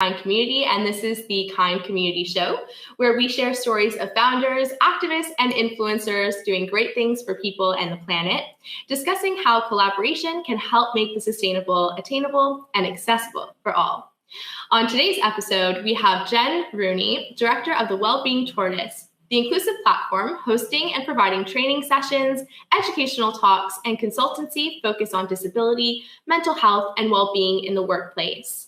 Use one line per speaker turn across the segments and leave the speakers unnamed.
Kind Community, and this is the Kind Community Show, where we share stories of founders, activists, and influencers doing great things for people and the planet, discussing how collaboration can help make the sustainable attainable and accessible for all. On today's episode, we have Jen Rooney, director of the Wellbeing Tortoise, the inclusive platform hosting and providing training sessions, educational talks, and consultancy focused on disability, mental health, and well-being in the workplace.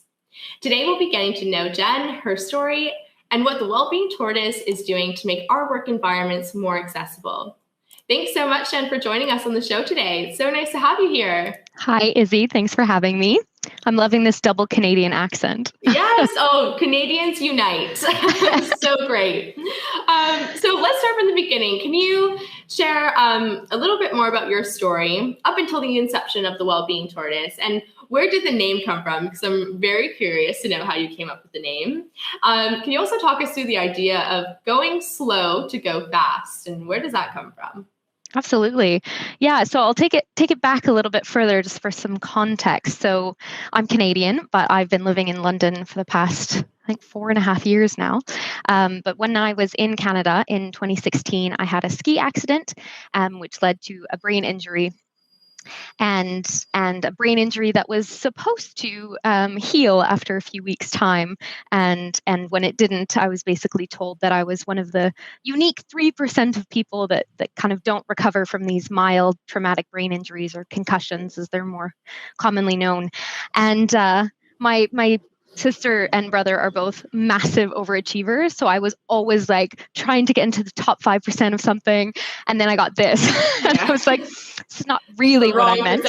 Today, we'll be getting to know Jen, her story, and what the Wellbeing Tortoise is doing to make our work environments more accessible. Thanks so much, Jen, for joining us on the show today. It's so nice to have you here.
Hi, Izzy. Thanks for having me. I'm loving this double Canadian accent.
Yes. Oh, Canadians unite. So great. So let's start from the beginning. Can you share a little bit more about your story up until the inception of the Wellbeing Tortoise, and where did the name come from? Because I'm very curious to know how you came up with the name. Can you also talk us through the idea of going slow to go fast, and where does that come from?
Absolutely. Yeah. So I'll take it back a little bit further just for some context. So I'm Canadian, but I've been living in London for the past, I think, 4.5 years now. But when I was in Canada in 2016, I had a ski accident, which led to a brain injury. And a brain injury that was supposed to heal after a few weeks' time. And when it didn't, I was basically told that I was one of the unique 3% of people that kind of don't recover from these mild traumatic brain injuries, or concussions as they're more commonly known. And my sister and brother are both massive overachievers. So I was always like trying to get into the top 5% of something. And then I got this. And I was like, this is not really what I meant.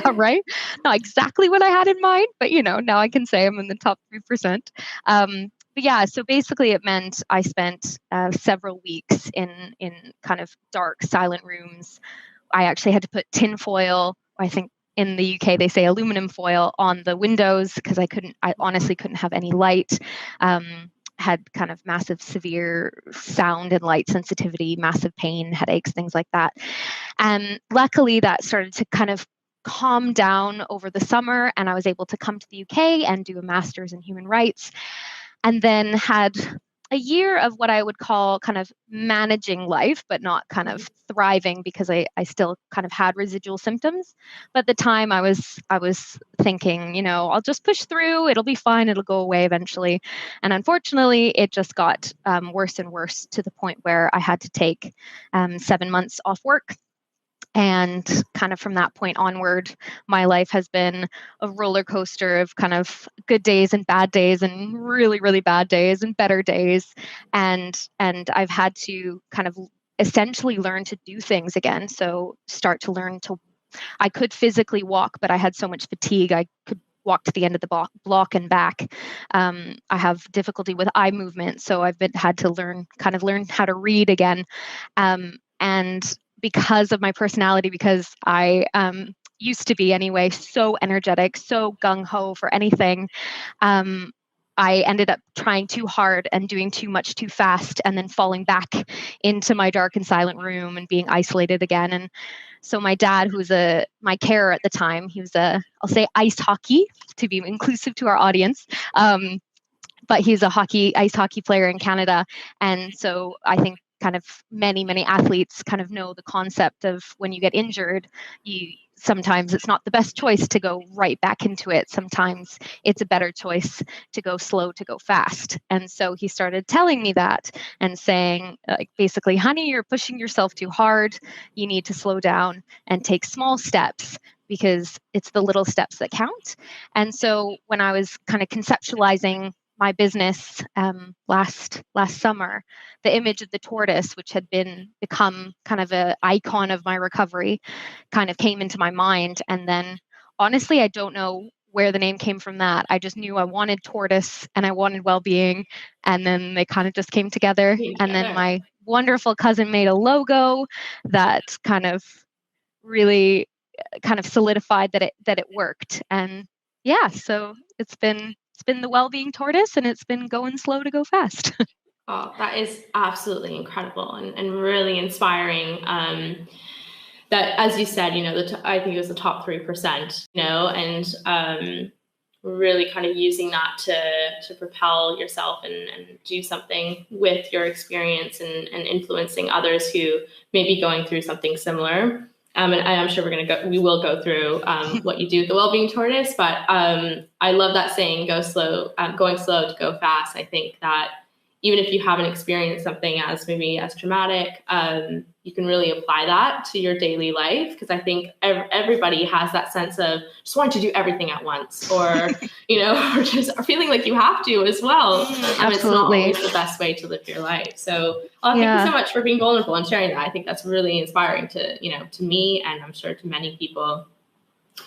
But, right? Not exactly what I had in mind. But, now I can say I'm in the top 3%. But yeah, so basically it meant I spent several weeks in kind of dark, silent rooms. I actually had to put tin foil, I think, in the UK, they say aluminum foil on the windows because I honestly couldn't have any light. Had kind of massive, severe sound and light sensitivity, massive pain, headaches, things like that. And luckily that started to kind of calm down over the summer, and I was able to come to the UK and do a master's in human rights, and then had a year of what I would call kind of managing life, but not kind of thriving, because I still kind of had residual symptoms. But at the time I was thinking, I'll just push through. It'll be fine. It'll go away eventually. And unfortunately, it just got worse and worse, to the point where I had to take 7 months off work. And kind of from that point onward, my life has been a roller coaster of kind of good days and bad days, and really, really bad days and better days. And I've had to kind of essentially learn to do things again. So start to learn I could physically walk, but I had so much fatigue, I could walk to the end of the block and back. I have difficulty with eye movement, so I've had to learn how to read again. And because of my personality, because I used to be anyway, so energetic, so gung-ho for anything, I ended up trying too hard and doing too much too fast, and then falling back into my dark and silent room and being isolated again. And so my dad, who's my carer at the time, he was I'll say ice hockey to be inclusive to our audience, but he's a ice hockey player in Canada. And so I think kind of many athletes kind of know the concept of when you get injured, sometimes it's not the best choice to go right back into it. Sometimes it's a better choice to go slow to go fast. And so he started telling me that and saying, basically, honey, you're pushing yourself too hard. You need to slow down and take small steps, because it's the little steps that count. And so when I was kind of conceptualizing my business last summer, the image of the tortoise, which had become kind of an icon of my recovery, kind of came into my mind. And then honestly, I don't know where the name came from that. I just knew I wanted tortoise and I wanted well-being, and then they kind of just came together. And then my wonderful cousin made a logo that kind of really kind of solidified that it worked. And yeah, so it's been the Wellbeing Tortoise, and it's been going slow to go fast.
Oh, that is absolutely incredible and really inspiring. That, as you said, I think it was the top 3%, and really kind of using that to propel yourself and do something with your experience and influencing others who may be going through something similar. And I'm sure we will go through what you do with the Wellbeing Tortoise, but I love that saying, going slow to go fast. I think that even if you haven't experienced something as traumatic, you can really apply that to your daily life. Because I think everybody has that sense of just wanting to do everything at once, or, or just feeling like you have to as well.
Absolutely.
It's not always the best way to live your life. So thank you so much for being vulnerable and sharing that. I think that's really inspiring to me, and I'm sure to many people.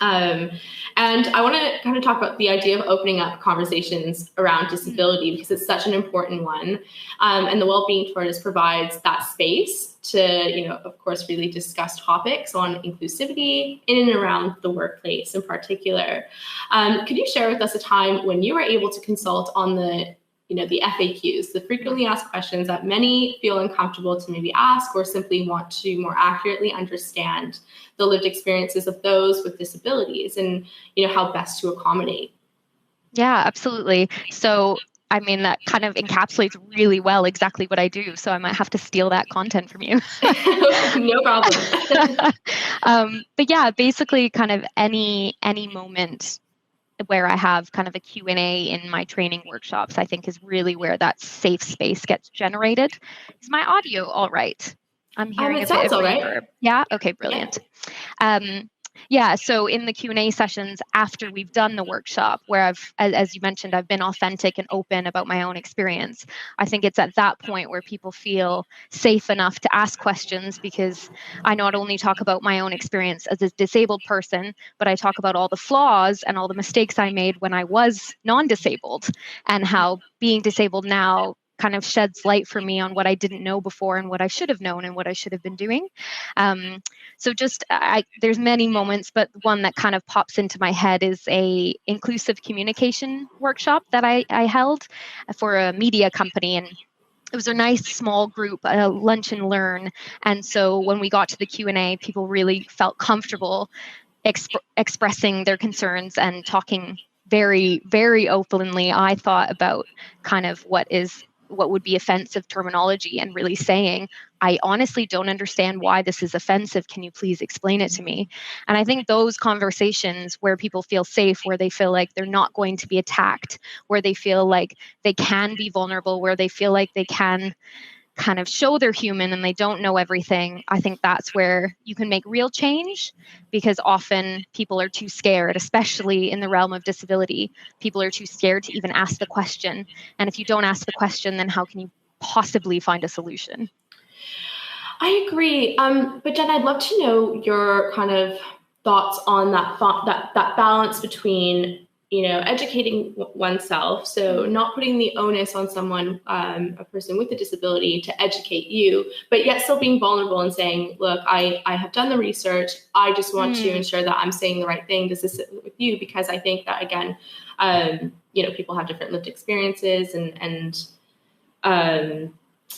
And I want to kind of talk about the idea of opening up conversations around disability, because it's such an important one. And the Wellbeing Tortoise provides that space to, of course, really discuss topics on inclusivity in and around the workplace in particular. Could you share with us a time when you were able to consult on the FAQs, the frequently asked questions that many feel uncomfortable to maybe ask, or simply want to more accurately understand the lived experiences of those with disabilities, and, how best to accommodate?
Yeah, absolutely. So, that kind of encapsulates really well exactly what I do. So I might have to steal that content from you.
No problem.
But yeah, basically kind of any moment where I have kind of a Q&A in my training workshops, I think is really where that safe space gets generated. Is my audio all right? I'm hearing a bit of reverb. Right. Yeah? Okay, brilliant. Yeah. So in the Q&A sessions after we've done the workshop, where as you mentioned, I've been authentic and open about my own experience, I think it's at that point where people feel safe enough to ask questions, because I not only talk about my own experience as a disabled person, but I talk about all the flaws and all the mistakes I made when I was non-disabled, and how being disabled now kind of sheds light for me on what I didn't know before and what I should have known and what I should have been doing. So there's many moments, but one that kind of pops into my head is a inclusive communication workshop that I held for a media company. And it was a nice small group, a lunch and learn. And so when we got to the Q&A, people really felt comfortable expressing their concerns and talking very, very openly, I thought, about kind of what would be offensive terminology, and really saying, I honestly don't understand why this is offensive. Can you please explain it to me? And I think those conversations where people feel safe, where they feel like they're not going to be attacked, where they feel like they can be vulnerable, where they feel like they can kind of show they're human and they don't know everything, I think that's where you can make real change, because often people are too scared, especially in the realm of disability. People are too scared to even ask the question. And if you don't ask the question, then how can you possibly find a solution?
I agree. But Jen, I'd love to know your kind of thoughts on that balance between educating oneself, so not putting the onus on someone, a person with a disability, to educate you, but yet still being vulnerable and saying, look, I have done the research. I just want to ensure that I'm saying the right thing. Does this sit with you? Because I think that, again, people have different lived experiences and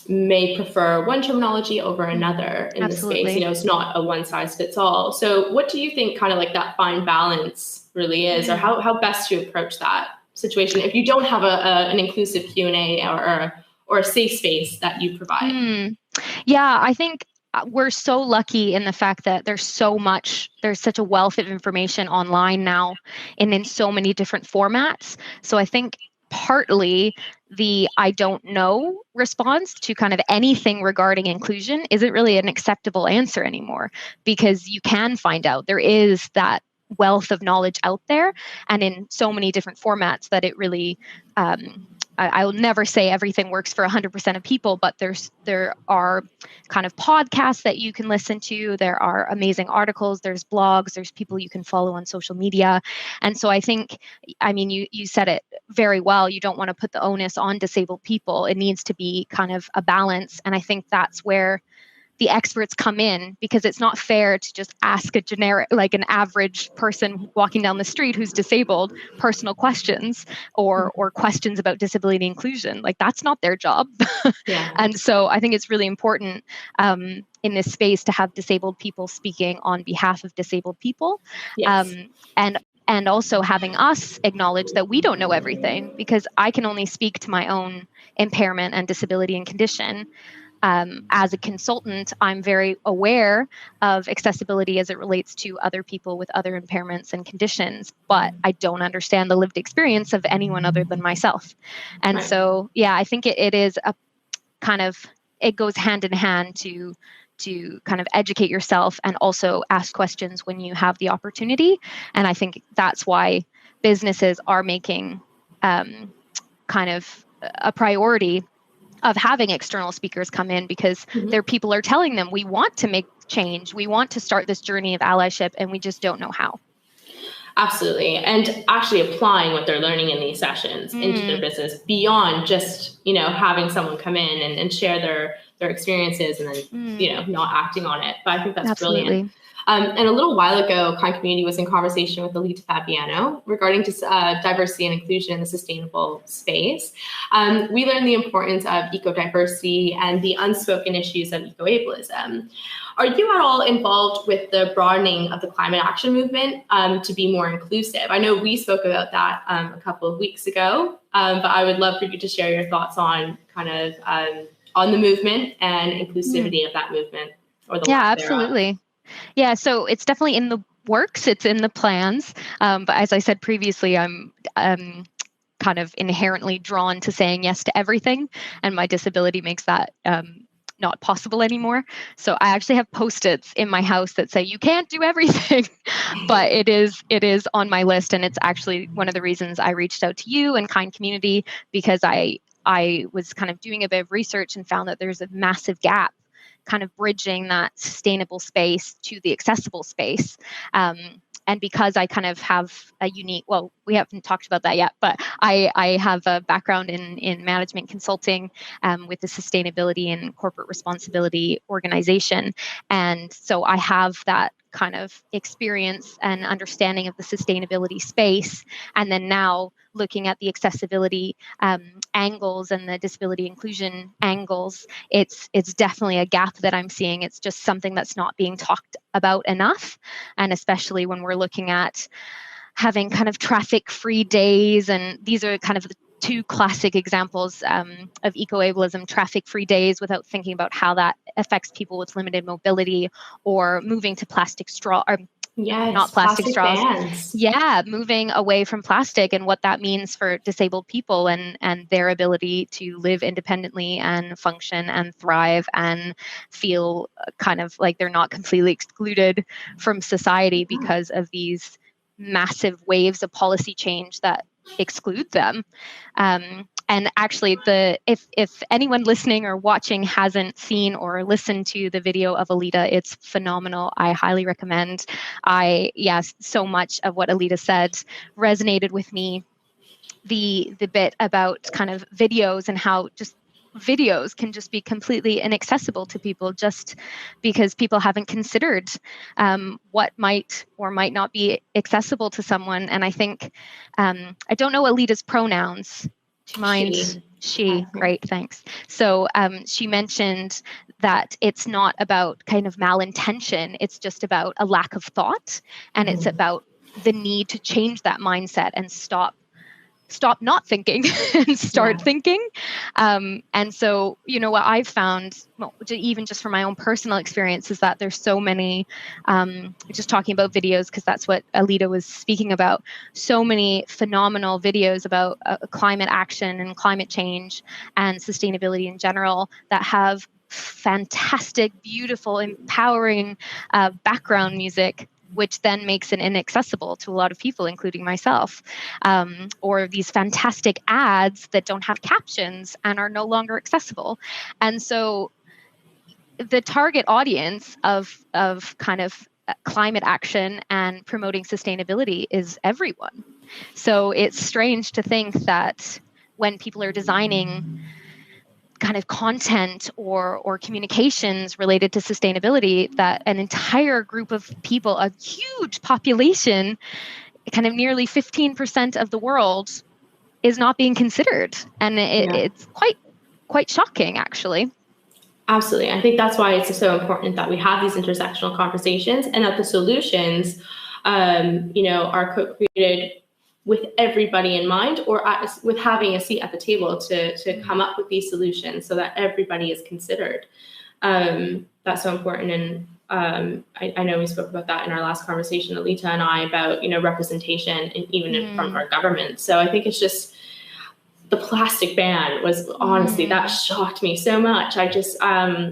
may prefer one terminology over another in
Absolutely.
This space. It's not a one size fits all. So what do you think kind of like that fine balance really is, or how best to approach that situation if you don't have an inclusive Q&A or a safe space that you provide?
Yeah, I think we're so lucky in the fact that there's such a wealth of information online now and in so many different formats. So I think partly the I don't know response to kind of anything regarding inclusion isn't really an acceptable answer anymore, because you can find out. There is that wealth of knowledge out there and in so many different formats that it really, I will never say everything works for 100% of people, but there are kind of podcasts that you can listen to. There are amazing articles, there's blogs, there's people you can follow on social media. And so I think, you said it very well. You don't want to put the onus on disabled people. It needs to be kind of a balance. And I think that's where the experts come in, because it's not fair to just ask a generic, like an average person walking down the street who's disabled, personal questions or questions about disability inclusion. Like, that's not their job.
Yeah.
And so I think it's really important in this space to have disabled people speaking on behalf of disabled people.
Yes.
And and also having us acknowledge that we don't know everything, because I can only speak to my own impairment and disability and condition. As a consultant, I'm very aware of accessibility as it relates to other people with other impairments and conditions, but I don't understand the lived experience of anyone other than myself. And so, yeah, I think it is a kind of, it goes hand in hand to kind of educate yourself and also ask questions when you have the opportunity. And I think that's why businesses are making kind of a priority of having external speakers come in, because their people are telling them, we want to make change. We want to start this journey of allyship, and we just don't know how.
Absolutely. And actually applying what they're learning in these sessions into their business beyond just, having someone come in and share their experiences and then, not acting on it. But I think that's brilliant. And a little while ago, Kind Community was in conversation with Alita Fabiano regarding diversity and inclusion in the sustainable space. We learned the importance of eco-diversity and the unspoken issues of eco-ableism. Are you at all involved with the broadening of the climate action movement to be more inclusive? I know we spoke about that a couple of weeks ago, but I would love for you to share your thoughts on kind of on the movement and inclusivity of that movement, or the lack thereof.
Absolutely. Yeah, so it's definitely in the works. It's in the plans. But as I said previously, I'm kind of inherently drawn to saying yes to everything, and my disability makes that not possible anymore. So I actually have Post-its in my house that say you can't do everything, but it is on my list, and it's actually one of the reasons I reached out to you and Kind Community, because I was kind of doing a bit of research and found that there's a massive gap kind of bridging that sustainable space to the accessible space. And because I kind of have a unique, well, we haven't talked about that yet, but I have a background in management consulting with the sustainability and corporate responsibility organization. And so I have that kind of experience and understanding of the sustainability space. And then now looking at the accessibility angles and the disability inclusion angles, it's definitely a gap that I'm seeing. It's just something that's not being talked about enough. And especially when we're looking at having kind of traffic-free days, and these are kind of the two classic examples of eco-ableism, traffic-free days, without thinking about how that affects people with limited mobility, or moving to plastic straw, or not plastic straws.
Bans.
Yeah, moving away from plastic and what that means for disabled people and their ability to live independently and function and thrive and feel kind of like they're not completely excluded from society because of these massive waves of policy change that exclude them. And actually, if anyone listening or watching hasn't seen or listened to the video of Alita, it's phenomenal. I highly recommend. So much of what Alita said resonated with me. The bit about kind of videos and how just videos can just be completely inaccessible to people just because people haven't considered what might or might not be accessible to someone. And I think, I don't know Alita's pronouns. Do you mind? She. Great, thanks. So she mentioned that it's not about kind of malintention. It's just about a lack of thought. And it's about the need to change that mindset and stop not thinking and start thinking. And so, what I've found, even just from my own personal experience, is that there's so many, just talking about videos, because that's what Alita was speaking about, so many phenomenal videos about climate action and climate change and sustainability in general that have fantastic, beautiful, empowering background music, which then makes it inaccessible to a lot of people, including myself, or these fantastic ads that don't have captions and are no longer accessible. And so the target audience of kind of climate action and promoting sustainability is everyone. So it's strange to think that when people are designing kind of content or communications related to sustainability, that an entire group of people, a huge population, kind of nearly 15% of the world, is not being considered. And it's quite shocking, actually.
Absolutely. I think that's why it's so important that we have these intersectional conversations and that the solutions are co-created with everybody in mind, or with having a seat at the table to come up with these solutions so that everybody is considered. That's so important. And I know we spoke about that in our last conversation, Alita and I, about, representation and even from our government. So I think it's just the plastic ban was honestly, that shocked me so much. I just, I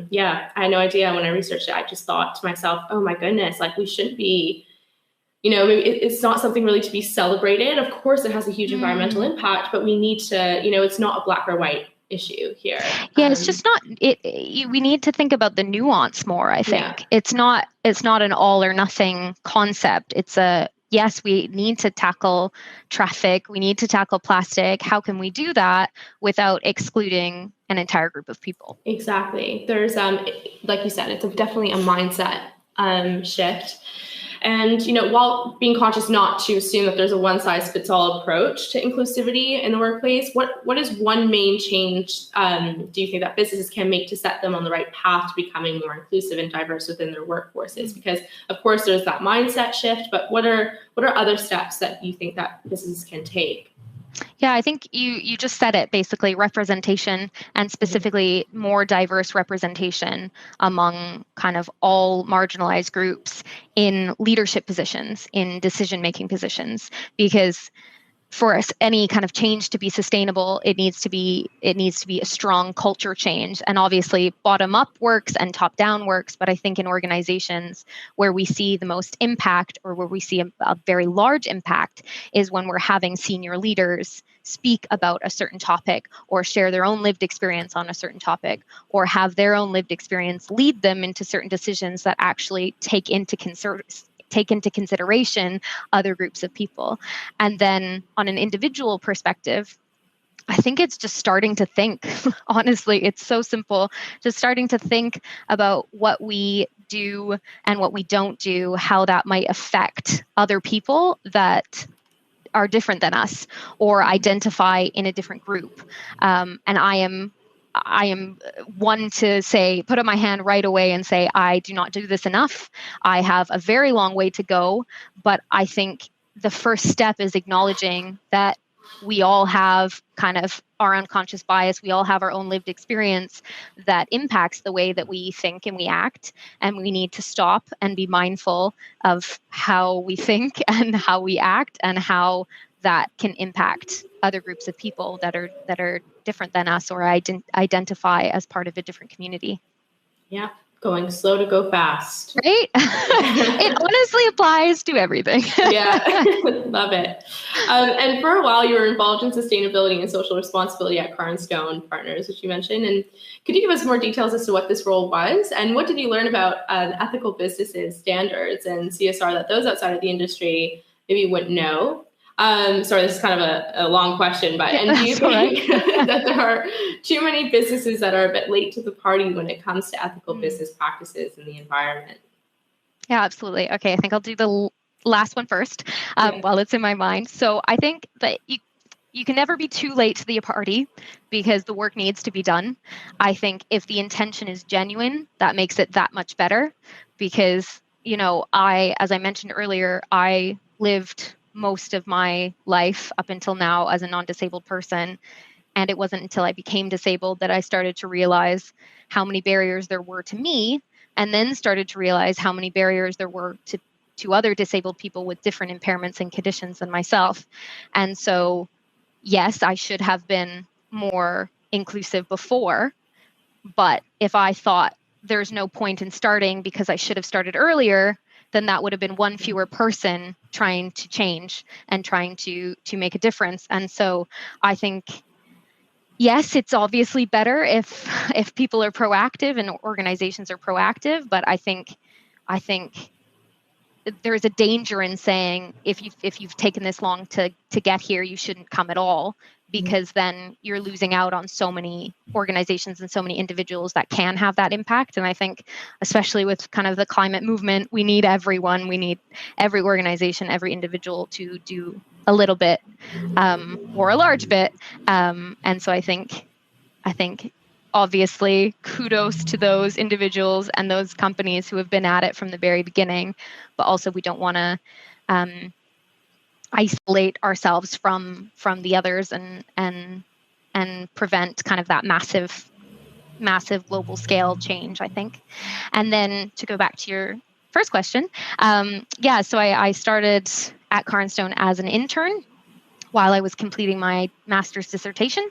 had no idea when I researched it. I just thought to myself, oh my goodness, like we shouldn't be, it's not something really to be celebrated. Of course, it has a huge environmental impact, but we need to, it's not a black or white issue here.
Yeah, it's just not we need to think about the nuance more, I think. It's not an all or nothing concept. It's yes, we need to tackle traffic, we need to tackle plastic. How can we do that without excluding an entire group of people?
Exactly. There's like you said, it's definitely a mindset shift. And, while being conscious not to assume that there's a one-size-fits-all approach to inclusivity in the workplace, what is one main change do you think that businesses can make to set them on the right path to becoming more inclusive and diverse within their workforces? Because, of course, there's that mindset shift, but what are other steps that you think that businesses can take?
Yeah, I think you just said it, basically, representation, and specifically more diverse representation among kind of all marginalized groups in leadership positions, in decision-making positions, because for us, any kind of change to be sustainable, it needs to be a strong culture change. And obviously bottom up works and top down works, but I think in organizations where we see the most impact, or where we see a very large impact, is when we're having senior leaders speak about a certain topic, or share their own lived experience on a certain topic, or have their own lived experience lead them into certain decisions that actually take into consideration other groups of people. And then on an individual perspective, I think it's just starting to think, honestly, it's so simple, just starting to think about what we do and what we don't do, how that might affect other people that are different than us or identify in a different group. And I am one to say, put up my hand right away and say, I do not do this enough. I have a very long way to go. But I think the first step is acknowledging that we all have kind of our unconscious bias. We all have our own lived experience that impacts the way that we think and we act. And we need to stop and be mindful of how we think and how we act, and how that can impact other groups of people that are different than us, or identify as part of a different community.
Yeah, going slow to go fast.
Right? It honestly applies to everything.
Yeah, love it. And for a while, you were involved in sustainability and social responsibility at Carnstone Partners, which you mentioned. And could you give us more details as to what this role was? And what did you learn about ethical businesses, standards, and CSR that those outside of the industry maybe wouldn't know? Sorry, this is kind of a long question, but and do you think that there are too many businesses that are a bit late to the party when it comes to ethical business practices in the environment?
Yeah, absolutely. Okay, I think I'll do the last one first while it's in my mind. So I think that you can never be too late to the party, because the work needs to be done. I think if the intention is genuine, that makes it that much better, because, as I mentioned earlier, I lived most of my life up until now as a non-disabled person. And it wasn't until I became disabled that I started to realize how many barriers there were to me, and then started to realize how many barriers there were to other disabled people with different impairments and conditions than myself. And so, yes, I should have been more inclusive before, but if I thought there's no point in starting because I should have started earlier, then that would have been one fewer person trying to change and trying to make a difference. And so I think, yes, it's obviously better if people are proactive and organizations are proactive, but I think there's a danger in saying if you've taken this long to get here, you shouldn't come at all, because then you're losing out on so many organizations and so many individuals that can have that impact. And I think, especially with kind of the climate movement, we need everyone. We need every organization, every individual to do a little bit or a large bit. And so I think obviously kudos to those individuals and those companies who have been at it from the very beginning, but also we don't want to isolate ourselves from the others and prevent kind of that massive global scale change, I think. And then to go back to your first question, so I started at Carnstone as an intern while I was completing my master's dissertation,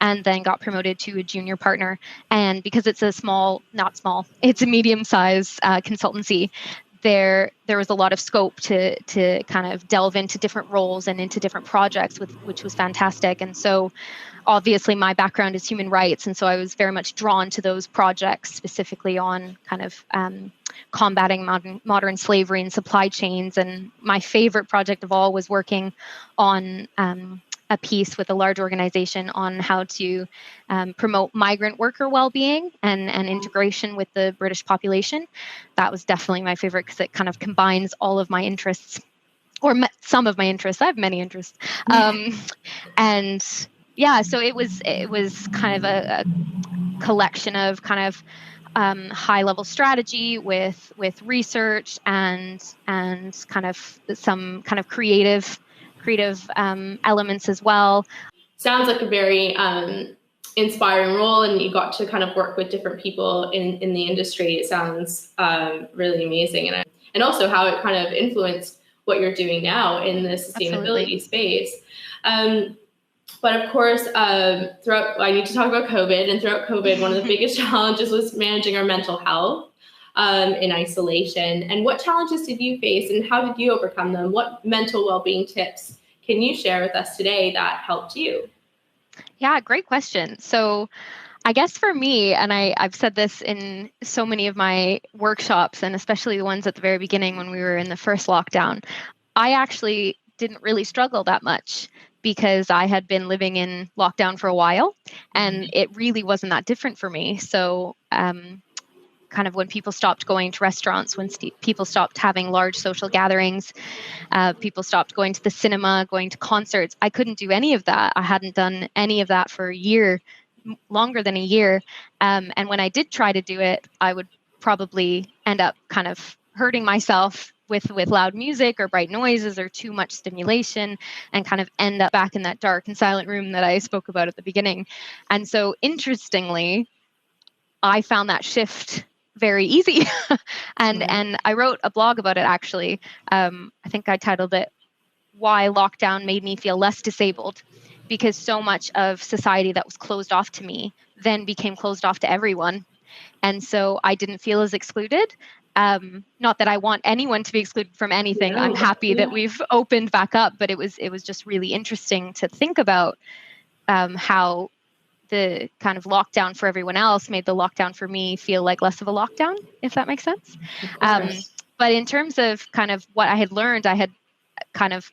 and then got promoted to a junior partner. And because it's it's a medium-sized consultancy, there was a lot of scope to kind of delve into different roles and into different projects, which was fantastic. And so obviously my background is human rights, and so I was very much drawn to those projects, specifically on kind of combating modern slavery and supply chains. And my favorite project of all was working on a piece with a large organization on how to promote migrant worker well-being and integration with the British population. That was definitely my favorite because it kind of combines all of my interests, or some of my interests. I have many interests. And yeah, so it was kind of a collection of kind of high level strategy with research and kind of some kind of creative elements as well.
Sounds like a very inspiring role, and you got to kind of work with different people in the industry. It sounds really amazing, and also how it kind of influenced what you're doing now in the sustainability space. But of course, I need to talk about COVID. And throughout COVID, one of the biggest challenges was managing our mental health in isolation. And what challenges did you face, and how did you overcome them? What mental well-being tips can you share with us today that helped you?
Yeah, great question. So I guess for me, and I've said this in so many of my workshops, and especially the ones at the very beginning when we were in the first lockdown, I actually didn't really struggle that much, because I had been living in lockdown for a while, and it really wasn't that different for me. So kind of when people stopped going to restaurants, when people stopped having large social gatherings, people stopped going to the cinema, going to concerts, I couldn't do any of that. I hadn't done any of that for a year, longer than a year. And when I did try to do it, I would probably end up kind of hurting myself with loud music or bright noises or too much stimulation, and kind of end up back in that dark and silent room that I spoke about at the beginning. And so interestingly, I found that shift very easy. And I wrote a blog about it, actually. I think I titled it, "Why Lockdown Made Me Feel Less Disabled," because so much of society that was closed off to me then became closed off to everyone. And so I didn't feel as excluded. Not that I want anyone to be excluded from anything. I'm happy that we've opened back up, but it was just really interesting to think about how the kind of lockdown for everyone else made the lockdown for me feel like less of a lockdown, if that makes sense. But in terms of kind of what I had learned, I had kind of,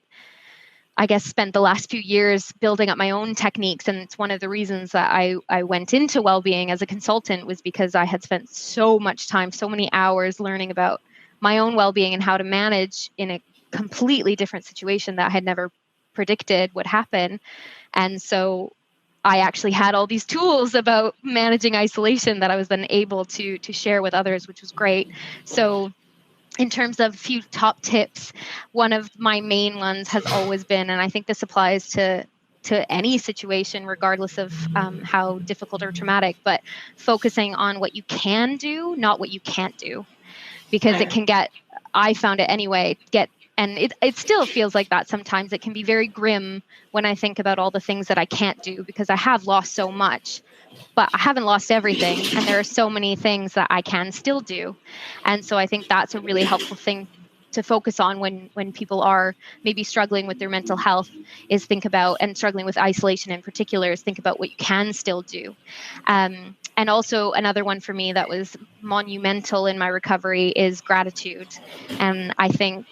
I guess, spent the last few years building up my own techniques. And it's one of the reasons that I went into well-being as a consultant, was because I had spent so much time, so many hours learning about my own well-being and how to manage in a completely different situation that I had never predicted would happen. And so I actually had all these tools about managing isolation that I was then able to share with others, which was great. So in terms of a few top tips, one of my main ones has always been, and I think this applies to any situation, regardless of how difficult or traumatic, but focusing on what you can do, not what you can't do. Because it can I found it anyway, and it still feels like that sometimes. It can be very grim when I think about all the things that I can't do, because I have lost so much. But I haven't lost everything, and there are so many things that I can still do. And so I think that's a really helpful thing to focus on when people are maybe struggling with their mental health, is think about, and struggling with isolation in particular, is think about what you can still do. And also another one for me that was monumental in my recovery is gratitude. And I think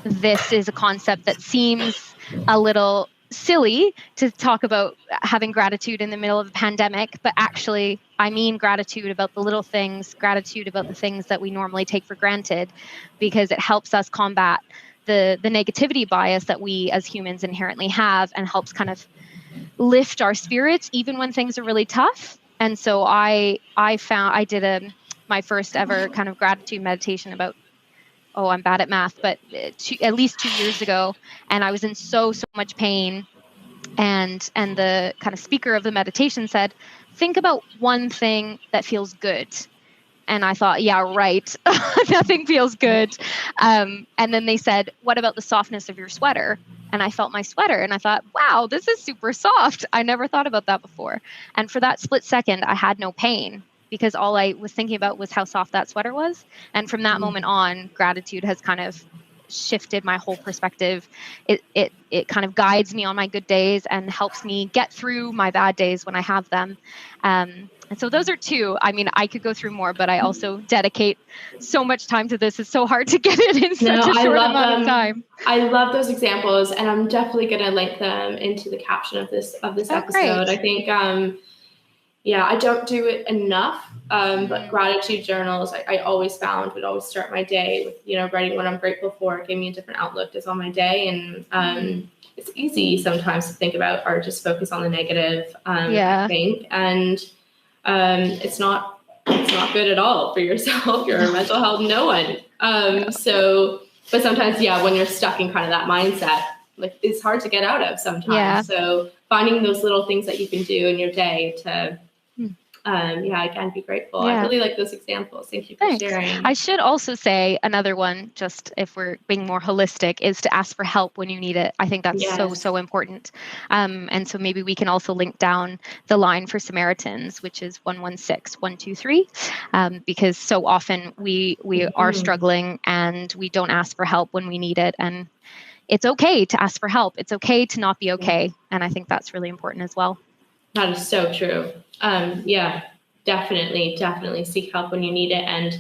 this is a concept that seems a little silly to talk about having gratitude in the middle of a pandemic, but actually I mean gratitude about the little things, gratitude about the things that we normally take for granted, because it helps us combat the negativity bias that we as humans inherently have, and helps kind of lift our spirits even when things are really tough. And so I found I did my first ever kind of gratitude meditation about I'm bad at math, but at least 2 years ago, and I was in so much pain. And the kind of speaker of the meditation said, think about one thing that feels good. And I thought, yeah, right. Nothing feels good. And then they said, what about the softness of your sweater? And I felt my sweater and I thought, wow, this is super soft. I never thought about that before. And for that split second, I had no pain because all I was thinking about was how soft that sweater was. And from that moment on, gratitude has kind of shifted my whole perspective. It kind of guides me on my good days and helps me get through my bad days when I have them. And so those are two. I mean, I could go through more, but I also dedicate so much time to this. It's so hard to get it in such a short amount of time.
I love those examples, and I'm definitely going to link them into the caption of this episode. Great. I think, I don't do it enough, but gratitude journals, I always found would always start my day with, writing what I'm grateful for. It gave me a different outlook just on my day, and it's easy sometimes to think about or just focus on the negative. I think, and it's not good at all for yourself, your mental health, no one. But sometimes, when you're stuck in kind of that mindset, like it's hard to get out of sometimes. Yeah. So finding those little things that you can do in your day to, again, be grateful. Yeah. I really like those examples. Thank you for sharing.
I should also say another one, just if we're being more holistic, is to ask for help when you need it. I think that's so important. And so maybe we can also link down the line for Samaritans, which is 116-123, because so often we are struggling and we don't ask for help when we need it. And it's okay to ask for help. It's okay to not be okay. And I think that's really important as well.
That is so true. Definitely seek help when you need it. And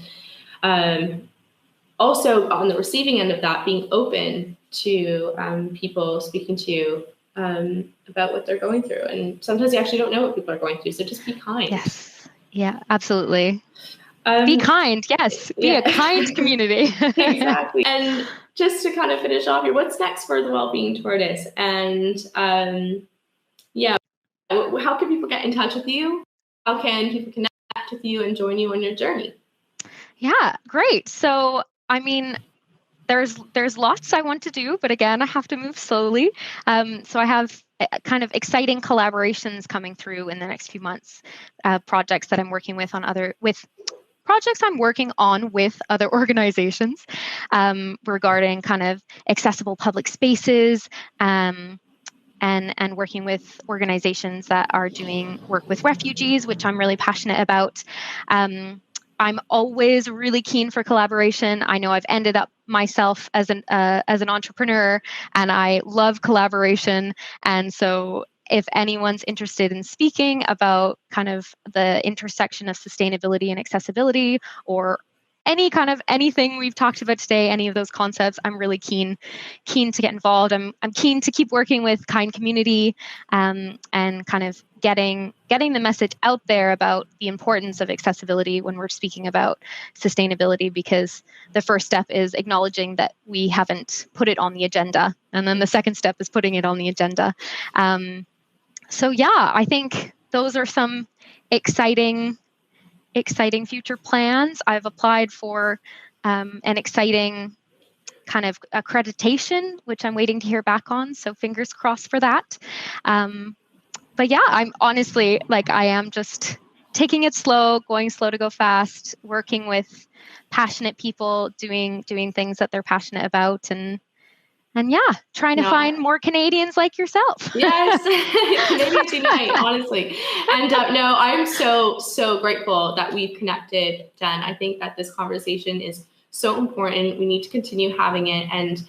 also on the receiving end of that, being open to people speaking to you about what they're going through. And sometimes you actually don't know what people are going through. So just be kind.
Yes. Yeah, absolutely. Be kind. Yes. Be a kind community.
Exactly. And just to kind of finish off here, what's next for the Wellbeing Tortoise? And how can people get in touch with you? How can people connect with you and join you on your journey?
Yeah, great. So, I mean, there's lots I want to do, but again, I have to move slowly. So I have kind of exciting collaborations coming through in the next few months, projects that I'm working with projects I'm working on with other organizations regarding kind of accessible public spaces, and working with organizations that are doing work with refugees, which I'm really passionate about. I'm always really keen for collaboration. I know I've ended up myself as an entrepreneur, and I love collaboration. And so if anyone's interested in speaking about kind of the intersection of sustainability and accessibility, or anything we've talked about today, any of those concepts, I'm really keen to get involved. I'm keen to keep working with Kind Community, and kind of getting the message out there about the importance of accessibility when we're speaking about sustainability, because the first step is acknowledging that we haven't put it on the agenda. And then the second step is putting it on the agenda. I think those are some exciting future plans. I've applied for an exciting kind of accreditation, which I'm waiting to hear back on. So fingers crossed for that. I'm honestly, I am just taking it slow, going slow to go fast, working with passionate people, doing things that they're passionate about, and trying to find more Canadians like yourself.
Yes, Canadians unite, honestly. And I'm so grateful that we've connected, Jen. I think that this conversation is so important. We need to continue having it and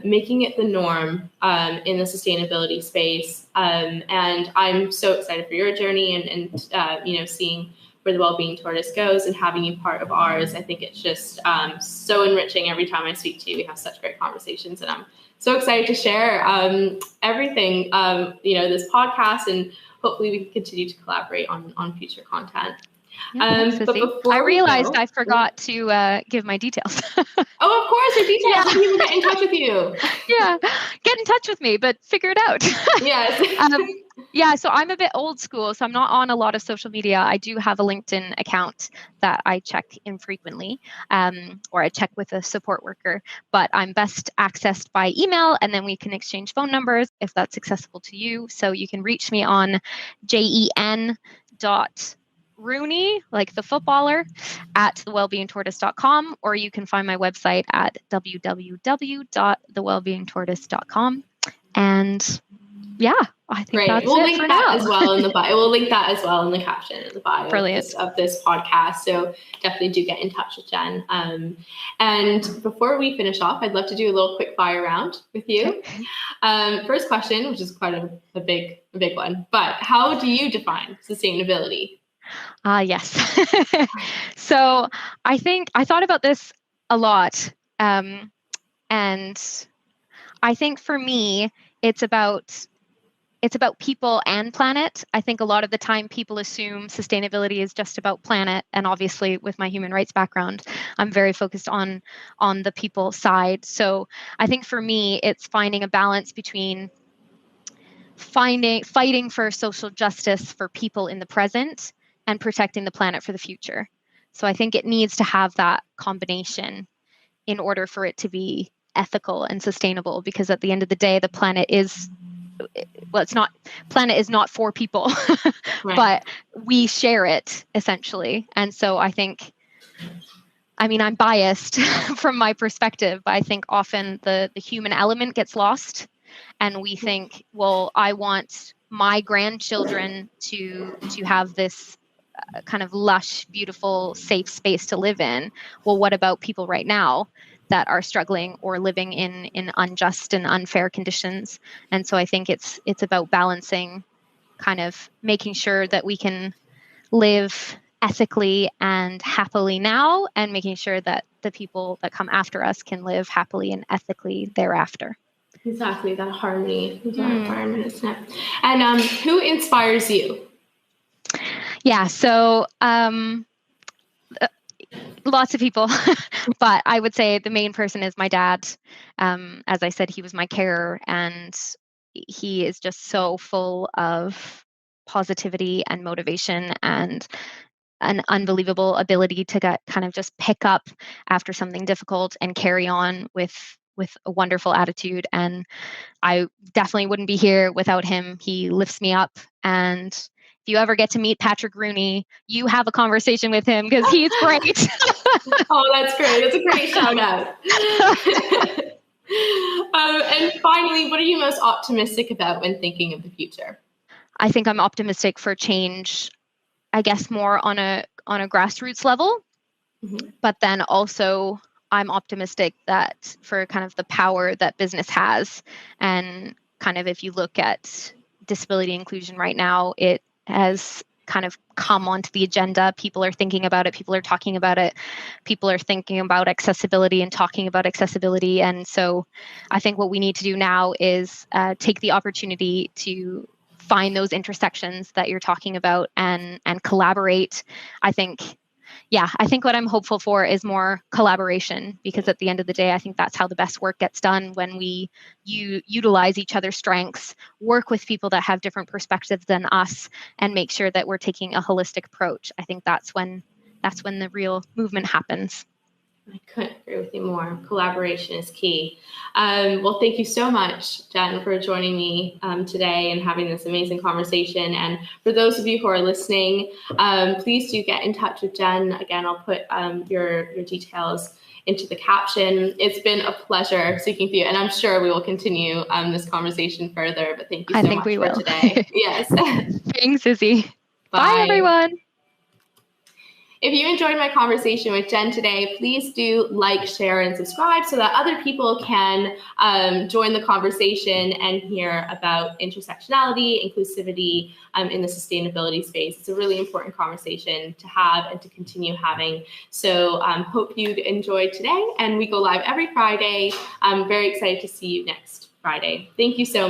making it the norm in the sustainability space. And I'm so excited for your journey and seeing where the Wellbeing Tortoise goes and having you part of ours. I think it's just so enriching every time I speak to you. We have such great conversations, and I'm so excited to share everything, this podcast, and hopefully we can continue to collaborate on future content.
I realized I forgot to give my details.
Oh, of course, your details. How people get in touch with you?
Yeah, get in touch with me, but figure it out.
Yes.
Yeah, so I'm a bit old school, so I'm not on a lot of social media. I do have a LinkedIn account that I check infrequently, or I check with a support worker, but I'm best accessed by email, and then we can exchange phone numbers if that's accessible to you. So you can reach me on jen.rooney, like the footballer, at thewellbeingtortoise.com, or you can find my website at www.thewellbeingtortoise.com. And yeah, I think
Great.
that's
We'll
it
link
for
that
now.
as well in the bio. We'll link that as well in the caption in the bio
Brilliant.
of this podcast. So definitely do get in touch with Jen. And before we finish off, I'd love to do a little quick fire round with you. Okay. First question, which is quite a big one, but how do you define sustainability?
Yes. So I think I thought about this a lot. And I think for me, it's about people and planet. I think a lot of the time people assume sustainability is just about planet. And obviously with my human rights background, I'm very focused on the people side. So I think for me, it's finding a balance between fighting for social justice for people in the present and protecting the planet for the future. So I think it needs to have that combination in order for it to be ethical and sustainable, because at the end of the day, the planet is, well, planet is not for people, right, but we share it essentially. And so I think, I mean, I'm biased from my perspective, but I think often the human element gets lost, and we think, well, I want my grandchildren to have this kind of lush, beautiful, safe space to live in. Well, what about people right now that are struggling or living in unjust and unfair conditions? And so I think it's about balancing, kind of making sure that we can live ethically and happily now, and making sure that the people that come after us can live happily and ethically thereafter.
Exactly, that harmony, that environment, isn't it? And who inspires you?
Yeah, so lots of people, but I would say the main person is my dad. As I said, he was my carer, and he is just so full of positivity and motivation and an unbelievable ability to kind of just pick up after something difficult and carry on with a wonderful attitude. And I definitely wouldn't be here without him. He lifts me up. And if you ever get to meet Patrick Rooney, you have a conversation with him, because he's great.
Oh, that's great. That's a great shout out. And finally, what are you most optimistic about when thinking of the future?
I think I'm optimistic for change, I guess, more on a grassroots level, but then also I'm optimistic that for kind of the power that business has, and kind of if you look at disability inclusion right now, it has kind of come onto the agenda. People are thinking about it. People are talking about it. People are thinking about accessibility and talking about accessibility. And so I think what we need to do now is take the opportunity to find those intersections that you're talking about and collaborate. I think what I'm hopeful for is more collaboration, because at the end of the day, I think that's how the best work gets done, when we utilize each other's strengths, work with people that have different perspectives than us, and make sure that we're taking a holistic approach. I think that's when the real movement happens.
I couldn't agree with you more. Collaboration is key. Well, thank you so much, Jen, for joining me today and having this amazing conversation. And for those of you who are listening, please do get in touch with Jen. Again, I'll put your details into the caption. It's been a pleasure speaking to you, and I'm sure we will continue this conversation further. But thank you so much for today. Yes.
Thanks, Izzy. Bye, everyone.
If you enjoyed my conversation with Jen today, please do like, share, and subscribe so that other people can join the conversation and hear about intersectionality, inclusivity in the sustainability space. It's a really important conversation to have and to continue having. So hope you enjoyed today, and we go live every Friday. I'm very excited to see you next Friday. Thank you so much.